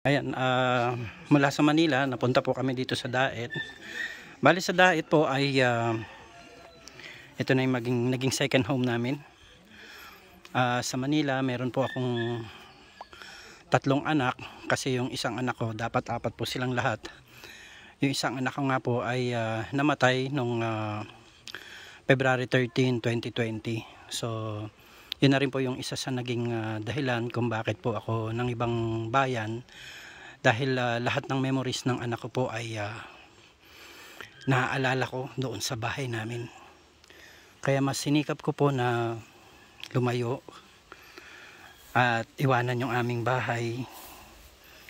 Ayan, mula sa Manila napunta po kami dito sa Daet. Bali sa Daet po ay ito na yung naging second home namin. Sa Manila meron po akong tatlong anak, kasi yung isang anak ko dapat apat po silang lahat. Yung isang anak ko nga po ay namatay nung February 13, 2020. So yun na rin po yung isa sa naging dahilan kung bakit po ako ng ibang bayan, dahil lahat ng memories ng anak ko po ay naaalala ko doon sa bahay namin. Kaya mas sinikap ko po na lumayo at iwanan yung aming bahay.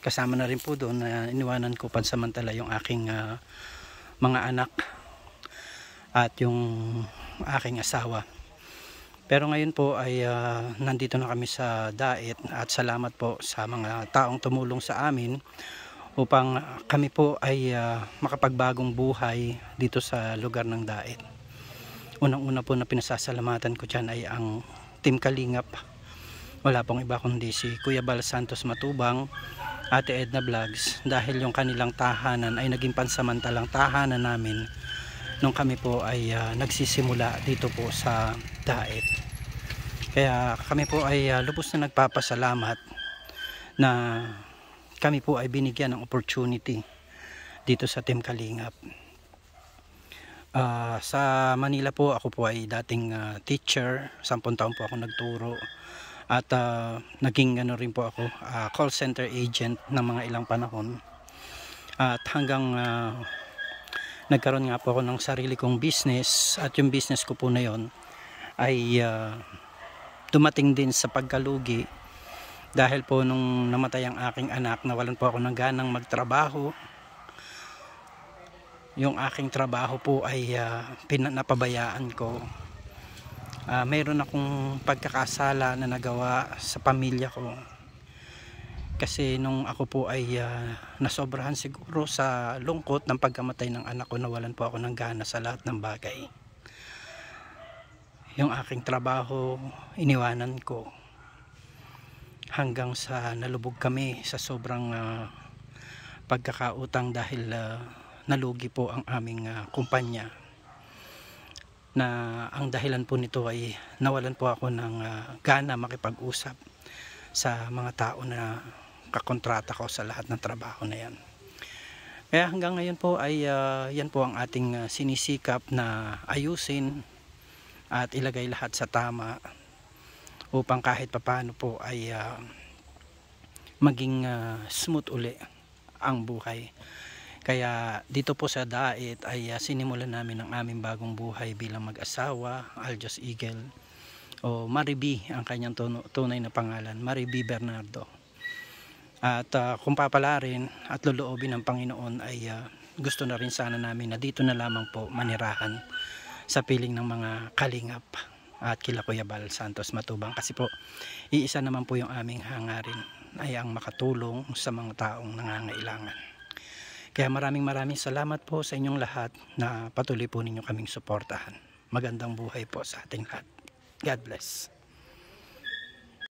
Kasama na rin po doon na iniwanan ko pansamantala yung aking mga anak at yung aking asawa. Pero ngayon po ay nandito na kami sa Daet at salamat po sa mga taong tumulong sa amin upang kami po ay makapagbagong buhay dito sa lugar ng Daet. Unang-una po na pinasasalamatan ko dyan ay ang Team Kalingap. Wala pong iba kundi si Kuya Bal Santos Matubang, Ate Edna Vlogs, dahil yung kanilang tahanan ay naging pansamantalang tahanan namin nung kami po ay nagsisimula dito po sa Daet. Kaya kami po ay lubos na nagpapasalamat na kami po ay binigyan ng opportunity dito sa Team Kalingap. Sa Manila po ako po ay dating teacher, 10 taon po ako nagturo at naging rin po ako call center agent ng mga ilang panahon, at hanggang nagkaroon nga po ako ng sarili kong business, at yung business ko po na yon ay dumating din sa pagkalugi dahil po nung namatay ang aking anak, nawalan po ako ng ganang magtrabaho. Yung aking trabaho po ay napabayaan ko. Mayroon akong pagkakasala na nagawa sa pamilya ko, kasi nung ako po ay nasobrahan siguro sa lungkot ng pagkamatay ng anak ko, nawalan po ako ng gana sa lahat ng bagay. Yung aking trabaho iniwanan ko hanggang sa nalubog kami sa sobrang pagkakautang dahil nalugi po ang aming kumpanya, na ang dahilan po nito ay nawalan po ako ng gana makipag-usap sa mga tao na kakontrata ko sa lahat ng trabaho na yan. Kaya hanggang ngayon po ay yan po ang ating sinisikap na ayusin at ilagay lahat sa tama upang kahit papano po ay maging smooth uli ang buhay. Kaya dito po sa Daet ay sinimulan namin ang aming bagong buhay bilang mag-asawa, Aljos Eagle, o Mariby ang kanyang tunay na pangalan, Mariby Bernardo. At kung papalarin at loloobin ng Panginoon ay gusto na rin sana namin na dito na lamang po manirahan sa piling ng mga kalingap at kila Kuya Bal Santos Matubang, kasi po iisa naman po yung aming hangarin ay ang makatulong sa mga taong nangangailangan. Kaya maraming salamat po sa inyong lahat na patuloy po ninyo kaming suportahan. Magandang buhay po sa ating lahat. God bless.